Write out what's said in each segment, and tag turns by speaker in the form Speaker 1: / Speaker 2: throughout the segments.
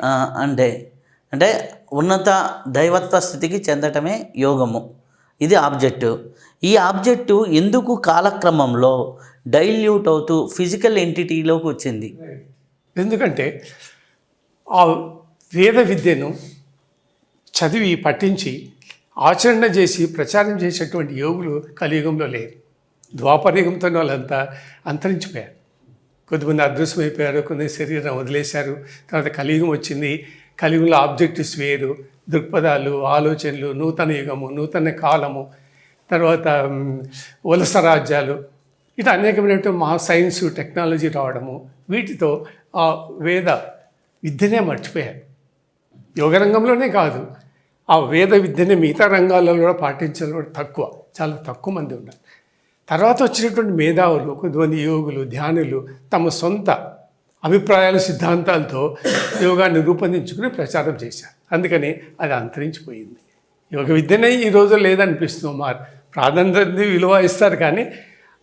Speaker 1: ఆ, అంటే అంటే ఉన్నత దైవత్వ స్థితికి చెందటమే యోగము. ఇది ఆబ్జెక్టివ్. ఈ ఆబ్జెక్టివ్ ఎందుకు కాలక్రమంలో డైల్యూట్ అవుతూ ఫిజికల్ ఎంటిటీలోకి వచ్చింది?
Speaker 2: ఎందుకంటే ఆ వేద విద్యను చదివి పఠించి ఆచరణ చేసి ప్రచారం చేసేటువంటి యోగులు కలియుగంలో లేరు. ద్వాపరయుగంతో వాళ్ళంతా అంతరించిపోయారు. కొద్దిమంది అదృశ్యమైపోయారు, కొంతమంది శరీరం వదిలేశారు. తర్వాత కలియుగం వచ్చింది. కలియుగంలో ఆబ్జెక్టివ్స్ వేరు, దృక్పథాలు, ఆలోచనలు, నూతన యుగము, నూతన కాలము, తర్వాత వలస రాజ్యాలు, ఇట్లా అనేకమైనటువంటి మా సైన్స్ టెక్నాలజీ రావడము, వీటితో ఆ వేద విద్యనే మర్చిపోయారు. యోగ రంగంలోనే కాదు, ఆ వేద విద్యని మిగతా రంగాలలో కూడా పాటించడం కూడా తక్కువ, చాలా తక్కువ మంది ఉన్నారు. తర్వాత వచ్చినటువంటి మేధావులు, కొంతమంది యోగులు, ధ్యానులు తమ సొంత అభిప్రాయాలు, సిద్ధాంతాలతో యోగాన్ని రూపొందించుకుని ప్రచారం చేశారు. అందుకని అది అంతరించిపోయింది. యోగ విద్యనే ఈ రోజు లేదనిపిస్తుంది. మరి ప్రాధాన్యత విలువ ఇస్తారు, కానీ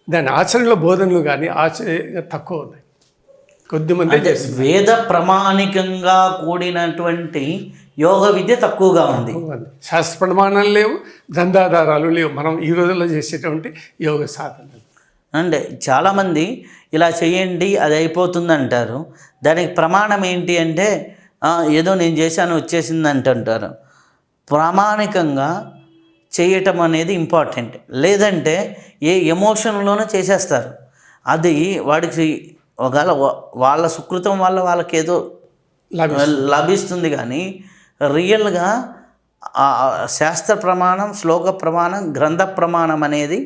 Speaker 2: దాని ఆచరణలో బోధనలు కానీ తక్కువ ఉన్నాయి. కొద్దిమంది
Speaker 1: వేద ప్రమాణికంగా కూడినటువంటి యోగ విద్య తక్కువగా ఉంది.
Speaker 2: శాస్త్ర ప్రమాణాలు లేవు, గ్రంథాధారాలు లేవు మనం ఈ రోజుల్లో చేసేటువంటి యోగ సాధనలు.
Speaker 1: అంటే చాలామంది ఇలా చేయండి అది అయిపోతుంది అంటారు. దానికి ప్రమాణం ఏంటి అంటే ఏదో నేను చేశాను వచ్చేసింది అంటుంటారు. ప్రామాణికంగా చేయటం అనేది ఇంపార్టెంట్. లేదంటే ఏ ఎమోషన్లోనూ చేసేస్తారు. అది వాడికి ఒకవేళ వాళ్ళ సుకృతం వల్ల వాళ్ళకేదో లభిస్తుంది, కానీ రియల్గా శాస్త్ర ప్రమాణం, శ్లోక ప్రమాణం, గ్రంథ ప్రమాణం అనేది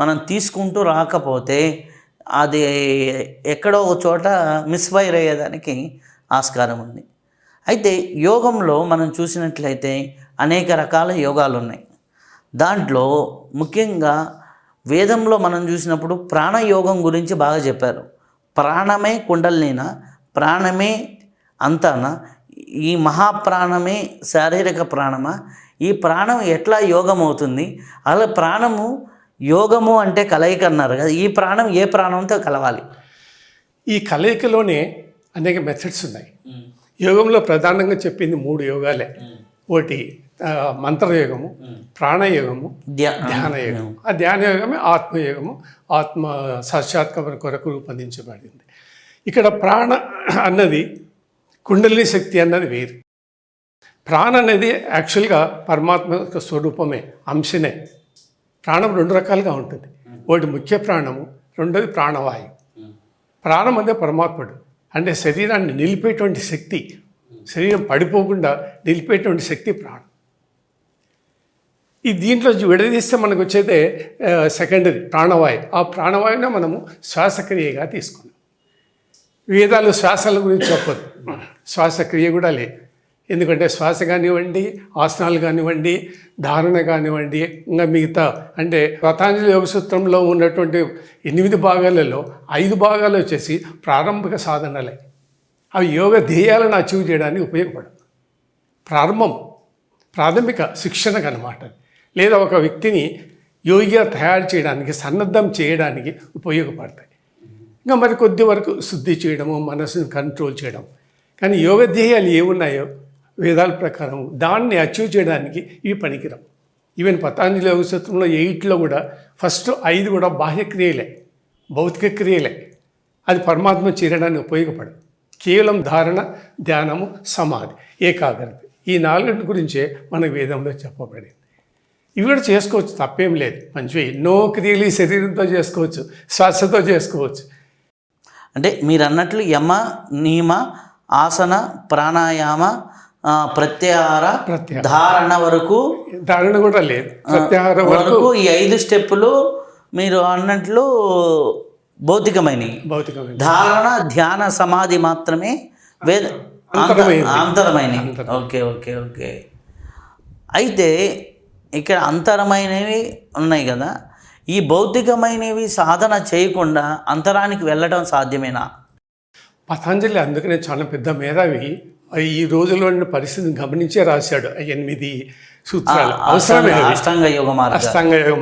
Speaker 1: మనం తీసుకుంటూ రాకపోతే అది ఎక్కడో ఒక చోట మిస్ఫైర్ అయ్యేదానికి ఆస్కారం ఉంది. అయితే యోగంలో మనం చూసినట్లయితే అనేక రకాల యోగాలు ఉన్నాయి. దాంట్లో ముఖ్యంగా వేదంలో మనం చూసినప్పుడు ప్రాణయోగం గురించి బాగా చెప్పారు. ప్రాణమే కుండలిన, ప్రాణమే అంతాన, ఈ మహాప్రాణమే శారీరక ప్రాణమా, ఈ ప్రాణం ఎట్లా యోగం అవుతుంది? అలా ప్రాణము యోగము అంటే కలయిక అన్నారు కదా, ఈ ప్రాణం ఏ ప్రాణంతో కలవాలి?
Speaker 2: ఈ కలయికలోనే అనేక మెథడ్స్ ఉన్నాయి. యోగంలో ప్రధానంగా చెప్పింది 3 యోగాలే. ఒకటి మంత్రయోగము, ప్రాణయోగము, ధ్యానయోగము. ఆ ధ్యానయోగమే ఆత్మయోగము, ఆత్మ సాక్షాత్కారం కొరకు రూపొందించబడింది. ఇక్కడ ప్రాణ అన్నది కుండలిని శక్తి అన్నది వేరు. ప్రాణ అనేది యాక్చువల్గా పరమాత్మ యొక్క స్వరూపమే, అంశనే. ప్రాణం 2 రకాలుగా ఉంటుంది. ఒకటి ముఖ్య ప్రాణము, రెండోది ప్రాణవాయువు. ప్రాణం అంటే పరమాత్ముడు, అంటే శరీరాన్ని నిలిపేటువంటి శక్తి, శరీరం పడిపోకుండా నిలిపేటువంటి శక్తి ప్రాణం. ఈ దీంట్లో విడదీస్తే మనకు వచ్చేదే సెకండరీ ప్రాణవాయు. ఆ ప్రాణవాయువునే మనము శ్వాసక్రియగా తీసుకున్నాం. వేదాలు శ్వాసల గురించి చెప్పదు, శ్వాసక్రియ కూడా లేదు. ఎందుకంటే శ్వాస కానివ్వండి, ఆసనాలు కానివ్వండి, ధారణ కానివ్వండి, ఇంకా మిగతా అంటే పతంజలి యోగ సూత్రంలో ఉన్నటువంటి 8 భాగాలలో 5 భాగాలు వచ్చేసి ప్రారంభిక సాధనలే. అవి యోగ ధ్యేయాలను అచీవ్ చేయడానికి ఉపయోగపడవు. ప్రాథమిక శిక్షణకు అన్నమాట. లేదా ఒక వ్యక్తిని యోగిగా తయారు చేయడానికి, సన్నద్ధం చేయడానికి ఉపయోగపడతాయి. ఇంకా మరి కొద్ది వరకు శుద్ధి చేయడము, మనసుని కంట్రోల్ చేయడం. కానీ యోగ ధ్యేయాలు ఏమున్నాయో వేదాల ప్రకారం దాన్ని అచీవ్ చేయడానికి ఇవి పనికిరావు. ఈవెన్ పతంజలి యోగ సూత్రంలో 8లో కూడా ఫస్ట్ 5 కూడా బాహ్యక్రియలే, భౌతిక క్రియలే. అది పరమాత్మ చేరడానికి ఉపయోగపడదు. కేవలం ధారణ, ధ్యానము, సమాధి, ఏకాగ్రత, ఈ 4 గురించే మన వేదంలో చెప్పబడింది. ఇవి కూడా చేసుకోవచ్చు, తప్పేం లేదు. మంచిగా ఎన్నో క్రియలు ఈ శరీరంతో చేసుకోవచ్చు, శ్వాసతో చేసుకోవచ్చు.
Speaker 1: అంటే మీరు అన్నట్లు యమ, నియమ, ఆసన, ప్రాణాయామ, ప్రత్యాహార, ధారణ వరకు,
Speaker 2: ధారణ కూడా లేదు, ప్రత్యాహార వరకు
Speaker 1: ఈ 5 స్టెప్పులు మీరు అన్నట్లు భౌతికమైనవి. ధారణ, ధ్యాన, సమాధి మాత్రమే అంతరమైనవి. Okay okay okay. అయితే ఇక్కడ అంతరమైనవి ఉన్నాయి కదా, ఈ భౌతికమైనవి సాధన చేయకుండా అంతరానికి వెళ్ళడం సాధ్యమేనా?
Speaker 2: పతంజలి అందుకనే చాలా పెద్ద మేధావి. ఈ రోజుల్లో పరిస్థితిని గమనించే రాశాడు 8 సూత్రాలు. అవసరమే
Speaker 1: అష్టాంగ యోగ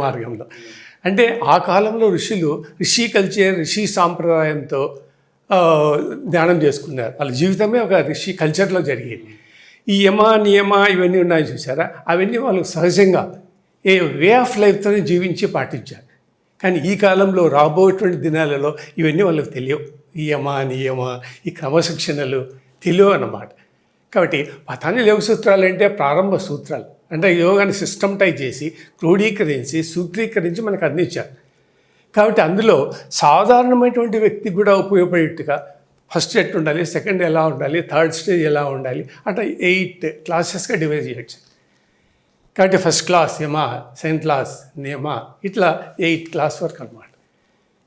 Speaker 2: మార్గంలో. అంటే ఆ కాలంలో ఋషులు ఋషి కల్చర్, ఋషి సాంప్రదాయంతో ఆ, ధ్యానం చేసుకున్నారు. వాళ్ళ జీవితమే ఒక ఋషి కల్చర్లో జరిగేది. ఈ యమ నియమ ఇవన్నీ ఉన్నాయి చూసారా, అవన్నీ వాళ్ళు సహజంగా ఏ వే ఆఫ్ లైఫ్తోనే జీవించి పాటించారు. కానీ ఈ కాలంలో రాబోయేటువంటి దినాలలో ఇవన్నీ వాళ్ళకి తెలియవు. ఈ యమ నియమ ఈ క్రమశిక్షణలు తెలియవు అన్నమాట. కాబట్టి పతాంజలి యోగ సూత్రాలు అంటే ప్రారంభ సూత్రాలు, అంటే యోగాన్ని సిస్టమ్టైజ్ చేసి క్రోడీకరించి సూత్రీకరించి మనకు అందించారు. కాబట్టి అందులో సాధారణమైనటువంటి వ్యక్తికి కూడా ఉపయోగపడేట్టుగా ఫస్ట్ ఎట్లా ఉండాలి, సెకండ్ ఎలా ఉండాలి, థర్డ్ స్టేజ్ ఎలా ఉండాలి, అట్లా 8 క్లాసెస్గా డివైడ్ చేయొచ్చు. కాబట్టి ఫస్ట్ క్లాస్ యమ, సెకండ్ క్లాస్ నియమ, ఇట్లా 8 క్లాస్ వరకు అనమాట.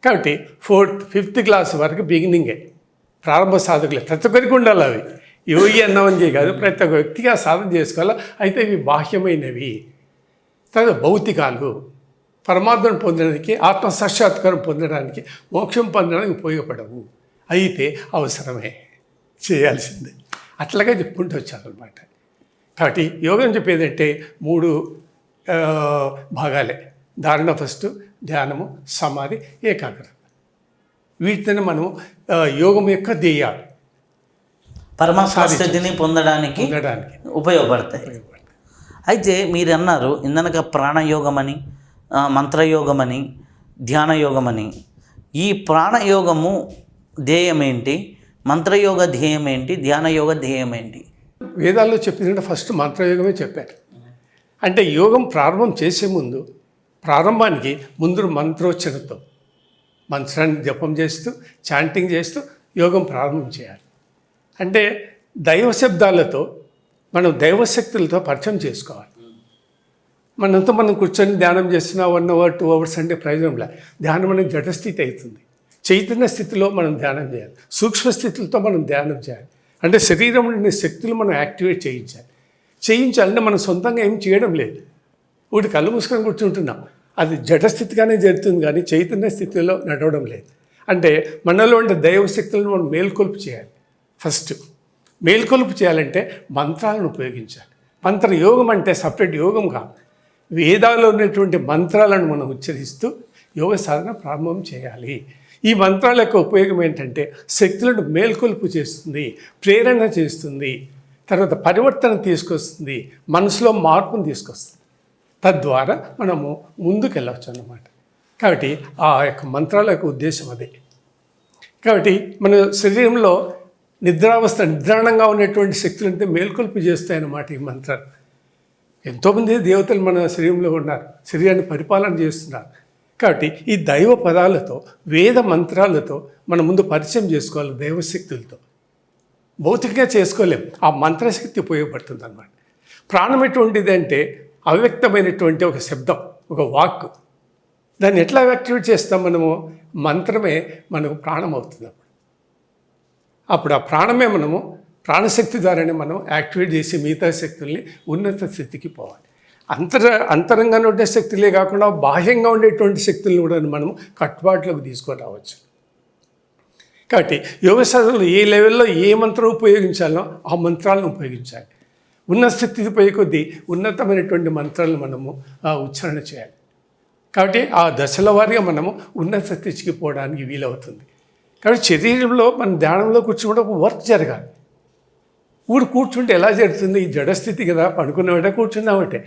Speaker 2: కాబట్టి 4th 5th క్లాస్ వరకు బిగినింగే, ప్రారంభ సాధకులే. ప్రతి ఒక్కరికి ఉండాలి అవి. యోగి అన్నవనికి కాదు, ప్రతి ఒక్క వ్యక్తిగా సాధన చేసుకోవాలి. అయితే ఇవి బాహ్యమైనవి, తర్వాత భౌతికాలు, పరమాత్మను పొందడానికి, ఆత్మ సాక్షాత్కారం పొందడానికి, మోక్షం పొందడానికి ఉపయోగపడవు. అయితే అవసరమే, చేయాల్సిందే, అట్లాగే చెప్పుకుంటూ వచ్చారనమాట. కాబట్టి యోగం చెప్పేదంటే 3 భాగాలే: ధారణ ఫస్ట్, ధ్యానము, సమాధి, ఏకాగ్రత. వీటిని మనం యోగం యొక్క ధ్యేయాలు
Speaker 1: పరమాత్మ స్థితిని పొందడానికి ఉపయోగపడతాయి. అయితే మీరు అన్నారు ఇందనక ప్రాణయోగమని, మంత్రయోగమని, ధ్యానయోగమని. ఈ ప్రాణయోగము ధ్యేయం ఏంటి, మంత్రయోగ ధ్యేయం ఏంటి, ధ్యానయోగ ధ్యేయం ఏంటి?
Speaker 2: వేదాల్లో చెప్పిందంటే ఫస్ట్ మంత్రయోగమే చెప్పారు. అంటే యోగం ప్రారంభం చేసే ముందు, ప్రారంభానికి ముందు మంత్రోచ్చరణతో, మంత్రాన్ని జపం చేస్తూ, చాంటింగ్ చేస్తూ యోగం ప్రారంభం చేయాలి. అంటే దైవ శబ్దాలతో మనం దైవశక్తులతో పరిచయం చేసుకోవాలి. మనంతా మనం కూర్చొని ధ్యానం చేస్తున్నా 1 hour 2 hours అంటే ప్రయోజనం లేదు. ధ్యానం అనేది జడస్థితి అవుతుంది. చైతన్య స్థితిలో మనం ధ్యానం చేయాలి, సూక్ష్మ స్థితులతో మనం ధ్యానం చేయాలి. అంటే శరీరంలోని శక్తులు మనం యాక్టివేట్ చేయించాలంటే మనం సొంతంగా ఏం చేయడం లేదు. ఒకటి కళ్ళు మూసుకొని కూర్చుంటున్నాం, అది జడస్థితిగానే జరుగుతుంది, కానీ చైతన్య స్థితిలో నడవడం లేదు. అంటే మనలో ఉండే దైవశక్తులను మనం మేల్కొల్పు చేయాలి. ఫస్ట్ మేల్కొల్పు చేయాలంటే మంత్రాలను ఉపయోగించాలి. మంత్రయోగం అంటే సపరేట్ యోగం కాదు, వేదాల్లో ఉన్నటువంటి మంత్రాలను మనం ఉచ్చరిస్తూ యోగ సాధన ప్రారంభం చేయాలి. ఈ మంత్రాల యొక్క ఉపయోగం ఏంటంటే శక్తులను మేల్కొల్పు చేస్తుంది, ప్రేరణ చేస్తుంది, తర్వాత పరివర్తన తీసుకొస్తుంది, మనసులో మార్పును తీసుకొస్తుంది. తద్వారా మనము ముందుకు వెళ్ళవచ్చు అన్నమాట. కాబట్టి ఆ యొక్క మంత్రాల యొక్క ఉద్దేశం అదే. కాబట్టి మన శరీరంలో నిద్రాణంగా ఉన్నటువంటి శక్తులంటే మేల్కొల్పు చేస్తాయన్నమాట ఈ మంత్రాలు. ఎంతోమంది దేవతలు మన శరీరంలో ఉన్నారు, శరీరాన్ని పరిపాలన చేస్తున్నారు. కాబట్టి ఈ దైవ పదాలతో, వేద మంత్రాలతో మన ముందు పరిచయం చేసుకోవాలి. దైవశక్తులతో భౌతికంగా చేసుకోలేం, ఆ మంత్రశక్తి ఉపయోగపడుతుంది అన్నమాట. ప్రాణం ఎటువంటిది అంటే అవ్యక్తమైనటువంటి ఒక శబ్దం, ఒక వాక్. దాన్ని ఎట్లా యాక్టివేట్ చేస్తాం మనము? మంత్రమే మనకు ప్రాణం అవుతుంది. అప్పుడు ఆ ప్రాణమే మనము ప్రాణశక్తి ద్వారానే మనం యాక్టివేట్ చేసి మిగతా శక్తుల్ని ఉన్నత స్థితికి పోవాలి. అంతరంగా ఉండే శక్తులే కాకుండా బాహ్యంగా ఉండేటువంటి శక్తులను కూడా మనం కట్టుబాటులోకి తీసుకొని రావచ్చు. కాబట్టి యోగ సాధనలో ఏ లెవెల్లో ఏ మంత్రం ఉపయోగించాలో ఆ మంత్రాలను ఉపయోగించాలి. ఉన్నత స్థితికి పోయే కొద్దీ ఉన్నతమైనటువంటి మంత్రాలను మనము ఉచ్చారణ చేయాలి. కాబట్టి ఆ దశల వారీగా మనము ఉన్నత స్థితికి పోవడానికి వీలవుతుంది. కాబట్టి శరీరంలో మన ధ్యానంలో కూర్చుంటే ఒక వర్క్ జరగాలి. కూర్చుంటే ఎలా జరుగుతుంది? ఈ జడస్థితి కదా, పడుకున్నవాటే కూర్చున్నామంటే.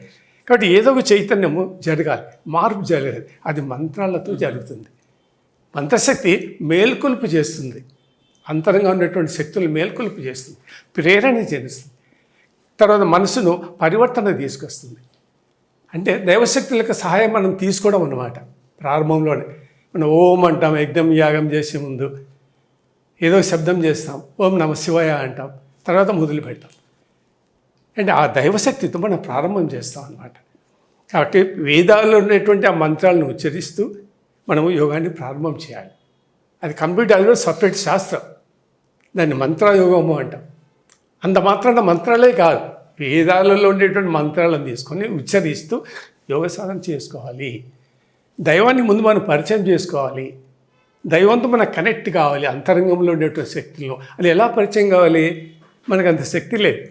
Speaker 2: కాబట్టి ఏదో ఒక చైతన్యము జరగాలి, మార్పు జరగాలి. అది మంత్రాలతో జరుగుతుంది. మంత్రశక్తి మేల్కొల్పు చేస్తుంది, అంతరంగా ఉన్నటువంటి శక్తులు మేల్కొల్పు చేస్తుంది, ప్రేరణ చేస్తుంది, తర్వాత మనసును పరివర్తన తీసుకొస్తుంది. అంటే దైవశక్తులకు సహాయం మనం తీసుకోవడం అన్నమాట. ప్రారంభంలోనే మనం ఓం అంటాం, యజ్ఞం యాగం చేసే ముందు ఏదో శబ్దం చేస్తాం, ఓం నమ శివాయ అంటాం, తర్వాత మొదలు పెడతాం. అంటే ఆ దైవశక్తితో మనం ప్రారంభం చేస్తాం అన్నమాట. కాబట్టి వేదాల్లో ఉన్నటువంటి ఆ మంత్రాలను ఉచ్చరిస్తూ మనము యోగాన్ని ప్రారంభం చేయాలి. అది కంప్లీట్, అది కూడా సపరేట్ శాస్త్రం, దాన్ని మంత్రయోగము అంటాం. అంత మాత్రాన మంత్రాలే కాదు, వేదాలలో ఉండేటువంటి మంత్రాలను తీసుకొని ఉచ్చరిస్తూ యోగ సాధన చేసుకోవాలి. దైవాన్ని ముందు మనం పరిచయం చేసుకోవాలి, దైవంతో మనకు కనెక్ట్ కావాలి. అంతరంగంలో ఉండేటువంటి శక్తులను అది ఎలా పరిచయం కావాలి? మనకు అంత శక్తి లేదు.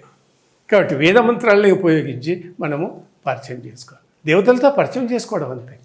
Speaker 2: కాబట్టి వేద మంత్రాలని ఉపయోగించి మనము పరిచయం చేసుకోవాలి, దేవతలతో పరిచయం చేసుకోవడం అంతే.